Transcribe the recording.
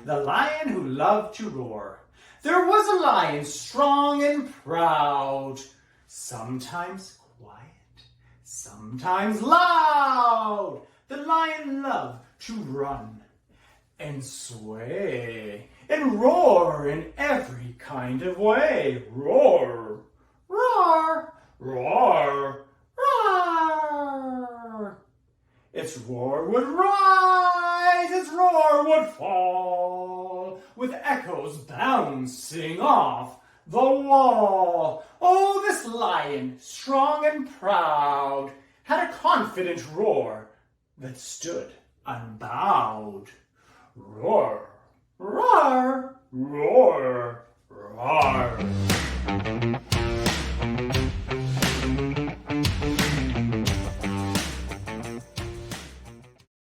The lion who loved to roar. There was a lion strong and proud, sometimes quiet, sometimes loud. The lion loved to run and sway and roar in every kind of way. Roar, roar, roar, roar. Its roar would rise, its roar would fall, with echoes bouncing off the wall. Oh, this lion, strong and proud, had a confident roar that stood unbowed. Roar, roar, roar, roar.